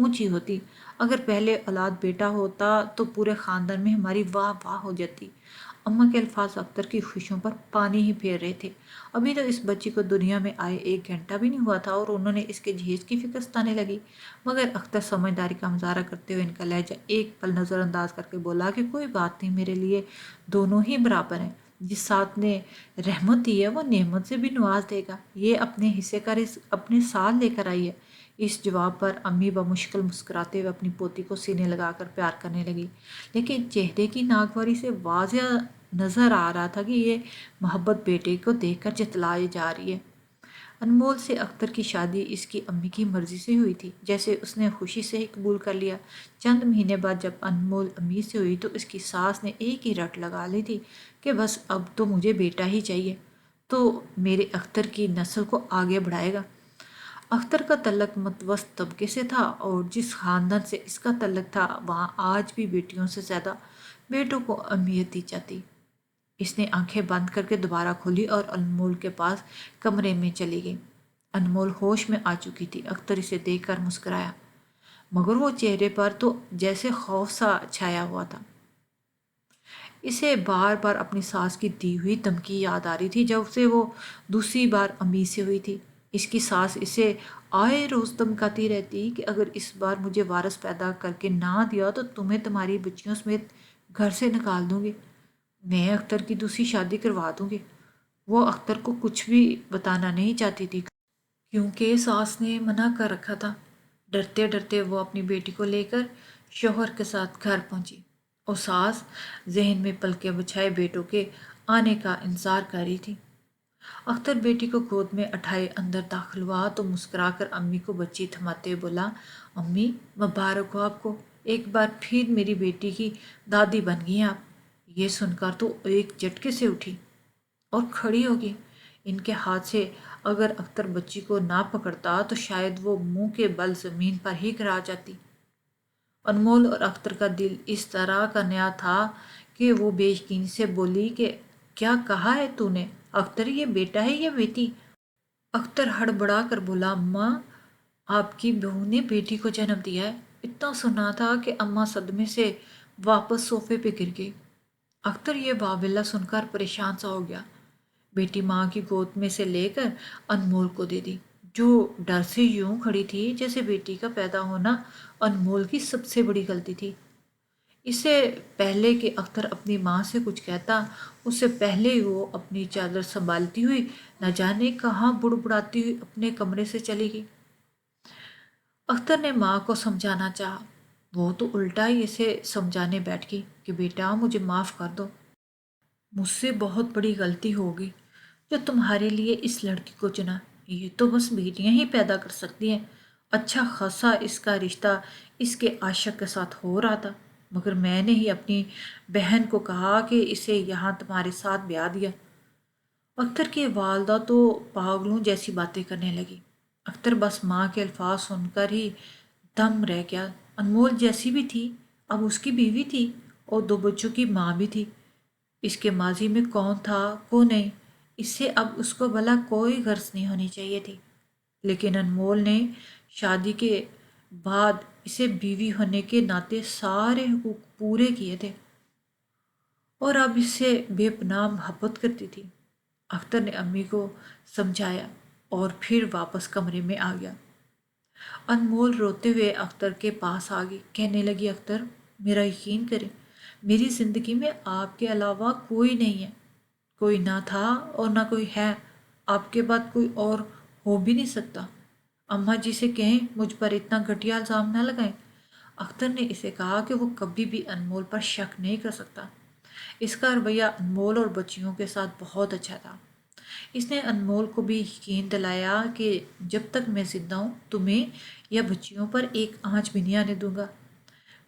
اونچی ہوتی۔ اگر پہلے اولاد بیٹا ہوتا تو پورے خاندان میں ہماری واہ واہ ہو جاتی۔ اماں کے الفاظ اختر کی خوشیوں پر پانی ہی پھیر رہے تھے۔ ابھی تو اس بچی کو دنیا میں آئے 1 گھنٹہ بھی نہیں ہوا تھا اور انہوں نے اس کے جہیز کی فکر ستانے لگی۔ مگر اختر سمجھداری کا مظاہرہ کرتے ہوئے ان کا لہجہ ایک پل نظر انداز کر کے بولا کہ کوئی بات نہیں، میرے لیے دونوں ہی برابر ہیں۔ جس ساتھ نے رحمت دی ہے وہ نعمت سے بھی نواز دے گا۔ یہ اپنے حصے کا رزق اپنے ساتھ لے کر آئی ہے۔ اس جواب پر امی بمشکل مسکراتے ہوئے اپنی پوتی کو سینے لگا کر پیار کرنے لگی، لیکن چہرے کی ناگواری سے واضح نظر آ رہا تھا کہ یہ محبت بیٹے کو دیکھ کر جتلائی جا رہی ہے۔ انمول سے اختر کی شادی اس کی امی کی مرضی سے ہوئی تھی، جیسے اس نے خوشی سے ہی قبول کر لیا۔ چند مہینے بعد جب انمول امی سے ہوئی تو اس کی ساس نے ایک ہی رٹ لگا لی تھی کہ بس اب تو مجھے بیٹا ہی چاہیے، تو میرے اختر کی نسل کو آگے بڑھائے گا۔ اختر کا تعلق متوسط طبقے سے تھا اور جس خاندان سے اس کا تعلق تھا وہاں آج بھی بیٹیوں سے زیادہ بیٹوں کو اہمیت دی جاتی۔ اس نے آنکھیں بند کر کے دوبارہ کھولی اور انمول کے پاس کمرے میں چلی گئی۔ انمول ہوش میں آ چکی تھی۔ اختر اسے دیکھ کر مسکرایا، مگر وہ چہرے پر تو جیسے خوف سا چھایا ہوا تھا۔ اسے بار بار اپنی ساس کی دی ہوئی دھمکی یاد آ رہی تھی جب سے وہ دوسری بار امی سے ہوئی تھی۔ اس کی ساس اسے آئے روز دھمکاتی رہتی کہ اگر اس بار مجھے وارث پیدا کر کے نہ دیا تو تمہیں تمہاری بچیوں سمیت گھر سے نکال دوں گی، میں اختر کی دوسری شادی کروا دوں گی۔ وہ اختر کو کچھ بھی بتانا نہیں چاہتی تھی کیونکہ ساس نے منع کر رکھا تھا۔ ڈرتے ڈرتے وہ اپنی بیٹی کو لے کر شوہر کے ساتھ گھر پہنچی اور ساس ذہن میں پلکیں بچھائے بیٹوں کے آنے کا انتظار کر رہی تھی۔ اختر بیٹی کو گود میں اٹھائے اندر داخل ہوا تو مسکرا کر امی کو بچی تھماتے ہوئے بولا، امی مبارک ہو آپ کو، ایک بار پھر میری بیٹی کی دادی بن گئی ہیں آپ۔ یہ سن کر تو ایک جھٹکے سے اٹھی اور کھڑی ہوگی۔ ان کے ہاتھ سے اگر اختر بچی کو نہ پکڑتا تو شاید وہ منہ کے بل زمین پر ہی گرا جاتی۔ انمول اور اختر کا دل اس طرح کا نیا تھا کہ وہ بے یقینی سے بولی کہ کیا کہا ہے تو نے؟ اختر یہ بیٹا ہے یا بیٹی؟ اختر ہڑبڑا کر بولا، اماں آپ کی بہو نے بیٹی کو جنم دیا ہے۔ اتنا سنا تھا کہ اماں صدمے سے واپس صوفے پہ گر گئی۔ اختر یہ واویلا سن کر پریشان سا ہو گیا۔ بیٹی ماں کی گود میں سے لے کر انمول کو دے دی، جو ڈر سے یوں کھڑی تھی جیسے بیٹی کا پیدا ہونا انمول کی سب سے بڑی غلطی تھی۔ اس سے پہلے کہ اختر اپنی ماں سے کچھ کہتا، اس سے پہلے ہی وہ اپنی چادر سنبھالتی ہوئی نہ جانے کہاں بڑبڑاتی ہوئی اپنے کمرے سے چلی گئی۔ اختر نے ماں کو سمجھانا چاہا، وہ تو الٹا ہی اسے سمجھانے بیٹھ گئی کہ بیٹا مجھے معاف کر دو، مجھ سے بہت بڑی غلطی ہوگی جو تمہارے لیے اس لڑکی کو چنا۔ یہ تو بس بیٹیاں ہی پیدا کر سکتی ہیں۔ اچھا خاصا اس کا رشتہ اس کے عاشق کے ساتھ ہو رہا تھا، مگر میں نے ہی اپنی بہن کو کہا کہ اسے یہاں تمہارے ساتھ بیاہ دیا۔ اختر کی والدہ تو پاگلوں جیسی باتیں کرنے لگی۔ اختر بس ماں کے الفاظ سن کر ہی دم رہ گیا۔ انمول جیسی بھی تھی اب اس کی بیوی تھی اور 2 بچوں کی ماں بھی تھی۔ اس کے ماضی میں کون تھا کون نہیں، اس سے اب اس کو بھلا کوئی غرض نہیں ہونی چاہیے تھی، لیکن انمول نے شادی کے بعد اسے بیوی ہونے کے ناطے سارے حقوق پورے کیے تھے اور اب اس سے بے پناہ محبت کرتی تھی۔ اختر نے امی کو سمجھایا اور پھر واپس کمرے میں آ گیا۔ انمول روتے ہوئے اختر کے پاس آ گئی، کہنے لگی، اختر میرا یقین کریں، میری زندگی میں آپ کے علاوہ کوئی نہیں ہے، کوئی نہ تھا اور نہ کوئی ہے، آپ کے بعد کوئی اور ہو بھی نہیں سکتا۔ اماں جی سے کہیں مجھ پر اتنا گھٹیا الزام نہ لگائیں۔ اختر نے اسے کہا کہ وہ کبھی بھی انمول پر شک نہیں کر سکتا۔ اس کا رویہ انمول اور بچیوں کے ساتھ بہت اچھا تھا۔ اس نے انمول کو بھی یقین دلایا کہ جب تک میں زندہ ہوں تمہیں یا بچیوں پر ایک آنچ بھی نہیں آنے دوں گا۔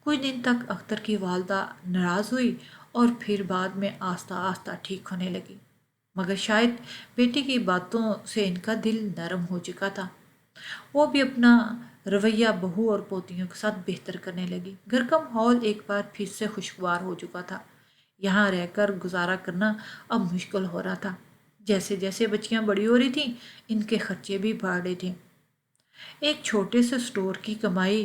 کچھ دن تک اختر کی والدہ ناراض ہوئی اور پھر بعد میں آہستہ آہستہ ٹھیک ہونے لگی، مگر شاید بیٹی کی باتوں سے ان کا دل نرم ہو چکا تھا۔ وہ بھی اپنا رویہ بہو اور پوتیوں کے ساتھ بہتر کرنے لگی۔ گھر کا ماحول ایک بار پھر سے خوشگوار ہو چکا تھا۔ یہاں رہ کر گزارا کرنا اب مشکل ہو رہا تھا۔ جیسے جیسے بچیاں بڑی ہو رہی تھیں ان کے خرچے بھی بڑھ رہے تھے۔ ایک چھوٹے سے سٹور کی کمائی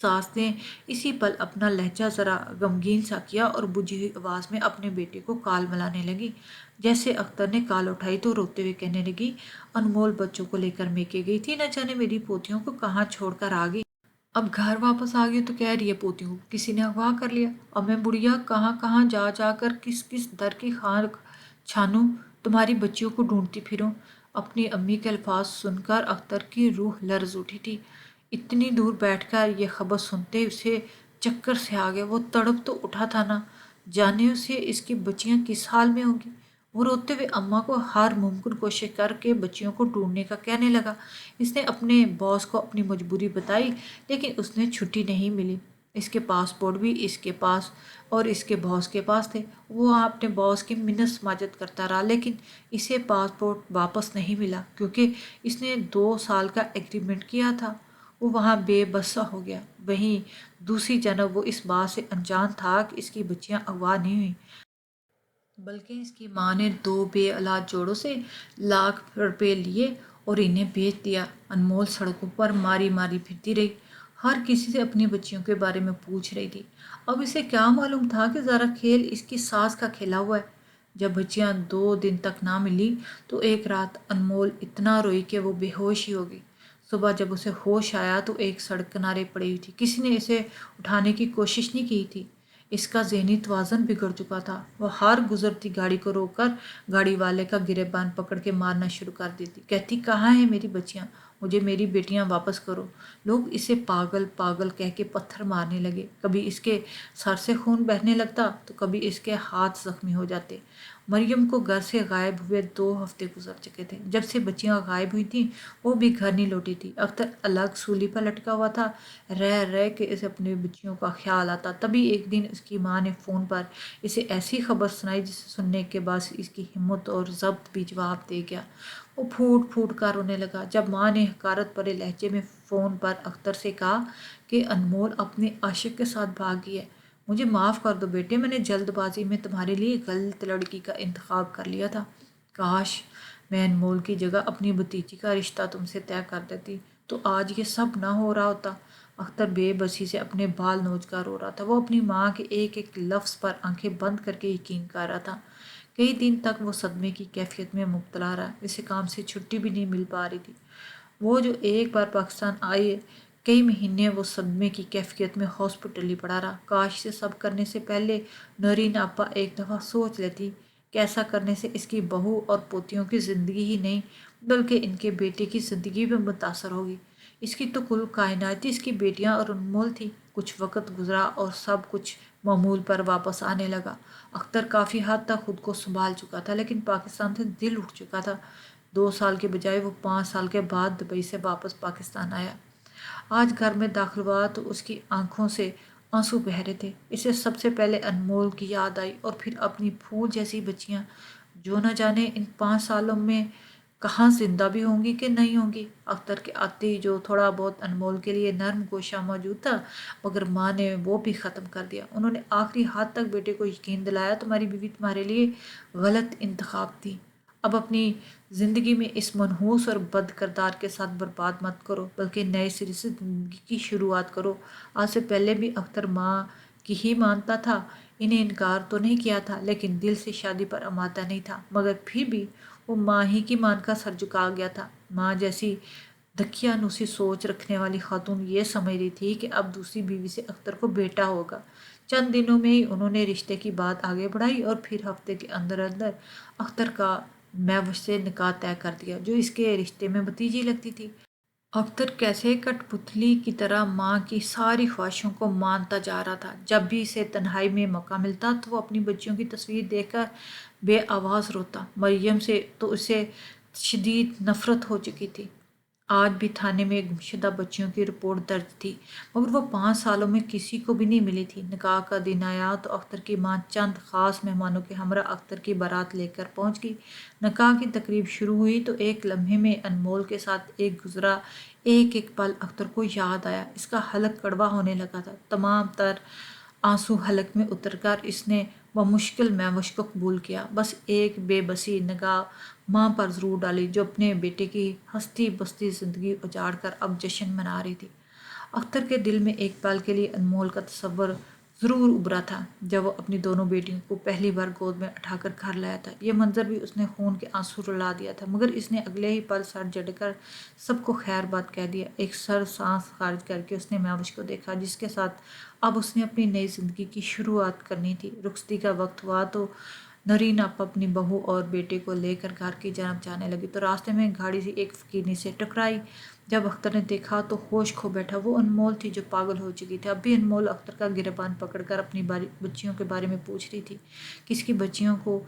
ساس نے اسی پل اپنا لہجہ ذرا غمگین سا کیا اور بجھی ہوئی آواز میں اپنے بیٹے کو کال ملانے لگی۔ جیسے اختر نے کال اٹھائی تو روتے ہوئے کہنے لگی، انمول بچوں کو لے کر میکے گئی تھی، نہ جانے میری پوتیوں کو کہاں چھوڑ کر آ گئی۔ اب گھر واپس آ گئی تو کہہ رہی ہے پوتیوں کو کسی نے اغوا کر لیا۔ اب میں بڑھیا کہاں کہاں جا جا کر کس کس در کی خاک چھانوں، تمہاری بچیوں کو ڈھونڈتی پھروں۔ اپنی امی کے الفاظ سن کر اختر کی روح لرز اٹھی تھی۔ اتنی دور بیٹھ کر یہ خبر سنتے اسے چکر سے آ گیا۔ وہ تڑپ تو اٹھا تھا نا جانے اسے اس کی بچیاں کس حال میں ہوں گی۔ وہ روتے ہوئے اماں کو ہر ممکن کوشش کر کے بچیوں کو ڈھونڈنے کا کہنے لگا۔ اس نے اپنے باس کو اپنی مجبوری بتائی لیکن اس نے چھٹی نہیں ملی۔ اس کے پاسپورٹ بھی اس کے پاس اور اس کے باس کے پاس تھے۔ وہ اپنے باس کی منت سماجت کرتا رہا لیکن اسے پاسپورٹ واپس نہیں ملا کیونکہ اس نے 2 سال کا ایگریمنٹ کیا تھا۔ وہ وہاں بے بسا ہو گیا۔ وہیں دوسری جانب وہ اس بات سے انجان تھا کہ اس کی بچیاں اغوا نہیں ہوئیں بلکہ اس کی ماں نے 2 بے اولاد جوڑوں سے لاکھ روپے لیے اور انہیں بیچ دیا۔ انمول سڑکوں پر ماری ماری پھرتی رہی، ہر کسی سے اپنی بچیوں کے بارے میں پوچھ رہی تھی۔ اب اسے کیا معلوم تھا کہ ذرا کھیل اس کی ساس کا کھیلا ہوا ہے۔ جب بچیاں 2 دن تک نہ ملی تو ایک رات انمول اتنا روئی کہ وہ بے ہوش ہی ہو گئی۔ صبح جب اسے ہوش آیا تو ایک سڑک کنارے پڑی ہوئی تھی، کسی نے اسے اٹھانے کی کوشش نہیں کی تھی۔ اس کا ذہنی توازن بگڑ چکا تھا۔ وہ ہر گزرتی گاڑی کو روک کر گاڑی والے کا گریبان پکڑ کے مارنا شروع کر دیتی، کہتی کہاں ہیں میری بچیاں، مجھے میری بیٹیاں واپس کرو۔ لوگ اسے پاگل پاگل کہہ کے پتھر مارنے لگے، کبھی اس کے سر سے خون بہنے لگتا تو کبھی اس کے ہاتھ زخمی ہو جاتے۔ مریم کو گھر سے غائب ہوئے 2 ہفتے گزر چکے تھے۔ جب سے بچیاں غائب ہوئی تھیں وہ بھی گھر نہیں لوٹی تھی۔ اختر الگ سولی پر لٹکا ہوا تھا، رہ رہ کے اسے اپنی بچیوں کا خیال آتا۔ تبھی ایک دن اس کی ماں نے فون پر اسے ایسی خبر سنائی جسے سننے کے بعد اس کی ہمت اور ضبط بھی جواب دے گیا۔ وہ پھوٹ پھوٹ کر رونے لگا جب ماں نے حقارت بھرے لہجے میں فون پر اختر سے کہا کہ انمول اپنے عاشق کے ساتھ بھاگی ہے۔ مجھے معاف کر دو بیٹے، میں نے جلد بازی میں تمہارے لیے غلط لڑکی کا انتخاب کر لیا تھا۔ کاش میں انمول کی جگہ اپنی بھتیجی کا رشتہ تم سے طے کر دیتی تو آج یہ سب نہ ہو رہا ہوتا۔ اختر بے بسی سے اپنے بال نوچ کر رو رہا تھا۔ وہ اپنی ماں کے ایک ایک لفظ پر آنکھیں بند کر کے یقین کر رہا تھا۔ کئی دن تک وہ صدمے کی کیفیت میں مبتلا رہا، اسے کام سے چھٹی بھی نہیں مل پا رہی تھی۔ وہ جو ایک بار پاکستان آئے کئی مہینے وہ صدمے کی کیفیت میں ہاسپٹل ہی پڑا رہا۔ کاش سے سب کرنے سے پہلے نورین آپا ایک دفعہ سوچ لیتی کہ ایسا کرنے سے اس کی بہو اور پوتیوں کی زندگی ہی نہیں بلکہ ان کے بیٹے کی زندگی بھی متاثر ہوگی۔ اس کی تو کل کائنات ہی اس کی بیٹیاں اور انمول تھی۔ کچھ وقت گزرا اور سب کچھ معمول پر واپس آنے لگا۔ اختر کافی حد تک خود کو سنبھال چکا تھا لیکن پاکستان سے دل اٹھ چکا تھا۔ 2 سال کے بجائے وہ 5 سال کے بعد دبئی سے واپس پاکستان آیا۔ آج گھر میں داخل ہوا تو اس کی آنکھوں سے آنسو بہہ رہے تھے۔ اسے سب سے پہلے انمول کی یاد آئی اور پھر اپنی پھول جیسی بچیاں جو نہ جانے ان 5 سالوں میں کہاں زندہ بھی ہوں گی کہ نہیں ہوں گی۔ اختر کے آتے ہی جو تھوڑا بہت انمول کے لیے نرم گوشہ موجود تھا مگر ماں نے وہ بھی ختم کر دیا۔ انہوں نے آخری حد تک بیٹے کو یقین دلایا تمہاری بیوی تمہارے لیے غلط انتخاب تھی۔ اب اپنی زندگی میں اس منحوس اور بد کردار کے ساتھ برباد مت کرو بلکہ نئے سرے سے زندگی کی شروعات کرو۔ آج سے پہلے بھی اختر ماں کی ہی مانتا تھا، انہیں انکار تو نہیں کیا تھا لیکن دل سے شادی پر آمادہ نہیں تھا، مگر پھر بھی وہ ماں ہی کی مان کا سر جھکا گیا تھا۔ ماں جیسی دقیانوسی سوچ رکھنے والی خاتون یہ سمجھ رہی تھی کہ اب دوسری بیوی سے اختر کو بیٹا ہوگا۔ چند دنوں میں ہی انہوں نے رشتے کی بات آگے بڑھائی اور پھر ہفتے کے اندر اندر اختر کا مہوش سے نکاح طے کر دیا جو اس کے رشتے میں بھتیجی لگتی تھی۔ اختر کیسے کٹ پتلی کی طرح ماں کی ساری خواہشوں کو مانتا جا رہا تھا۔ جب بھی اسے تنہائی میں موقع ملتا تو وہ اپنی بچیوں کی تصویر دیکھ کر بے آواز روتا۔ مریم سے تو اسے شدید نفرت ہو چکی تھی۔ آج بھی تھانے میں گمشدہ بچیوں کی رپورٹ درج تھی مگر وہ 5 سالوں میں کسی کو بھی نہیں ملی تھی۔ نکاح کا دن آیا تو اختر کی ماں چند خاص مہمانوں کے ہمراہ اختر کی بارات لے کر پہنچ گئی۔ نکاح کی تقریب شروع ہوئی تو ایک لمحے میں انمول کے ساتھ ایک گزرا ایک ایک پل اختر کو یاد آیا۔ اس کا حلق کڑوا ہونے لگا تھا۔ تمام تر آنسو حلق میں اتر کر اس نے بمشکل مہوش کو قبول کیا۔ بس ایک بے بسی نگاہ ماں پر ضرور ڈالی جو اپنے بیٹے کی ہستی بستی زندگی اجاڑ کر اب جشن منا رہی تھی۔ اختر کے دل میں ایک پل کے لیے انمول کا تصور ضرور ابھرا تھا جب وہ اپنی دونوں بیٹیوں کو پہلی بار گود میں اٹھا کر گھر لایا تھا۔ یہ منظر بھی اس نے خون کے آنسو رلا دیا تھا، مگر اس نے اگلے ہی پل سر جھڑ کر سب کو خیر بات کہہ دیا۔ ایک سر سانس خارج کر کے اس نے مہوش کو دیکھا، جس کے ساتھ اب اس نے اپنی نئی زندگی کی شروعات کرنی تھی۔ رخصتی کا وقت ہوا تو نرین اپنی بہو اور بیٹے کو لے کر گھر کی جانب جانے لگی تو راستے میں گاڑی سے ایک فقیرنی سے ٹکرائی۔ جب اختر نے دیکھا تو ہوش کھو بیٹھا۔ وہ انمول تھی جو پاگل ہو چکی تھی۔ اب بھی انمول اختر کا گریبان پکڑ کر اپنی بچیوں کے بارے میں پوچھ رہی تھی۔ کس کی بچیوں کو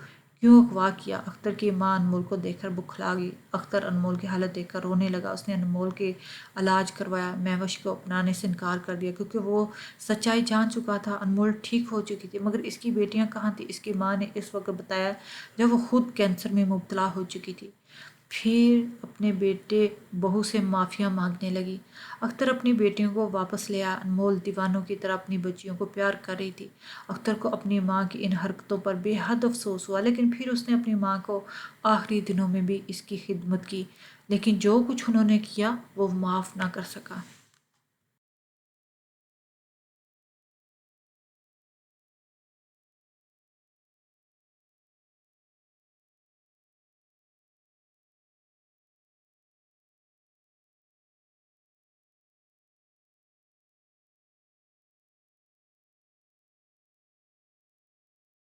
کیوں اغوا کیا؟ اختر کی ماں انمول کو دیکھ کر بکھلا گئی۔ اختر انمول کی حالت دیکھ کر رونے لگا۔ اس نے انمول کے علاج کروایا، مہوش کو اپنانے سے انکار کر دیا کیونکہ وہ سچائی جان چکا تھا۔ انمول ٹھیک ہو چکی تھی، مگر اس کی بیٹیاں کہاں تھیں؟ اس کی ماں نے اس وقت بتایا جب وہ خود کینسر میں مبتلا ہو چکی تھی۔ پھر اپنے بیٹے بہو سے معافیاں مانگنے لگی۔ اختر اپنی بیٹیوں کو واپس لے آیا۔ انمول دیوانوں کی طرح اپنی بچیوں کو پیار کر رہی تھی۔ اختر کو اپنی ماں کی ان حرکتوں پر بے حد افسوس ہوا، لیکن پھر اس نے اپنی ماں کو آخری دنوں میں بھی اس کی خدمت کی، لیکن جو کچھ انہوں نے کیا وہ معاف نہ کر سکا۔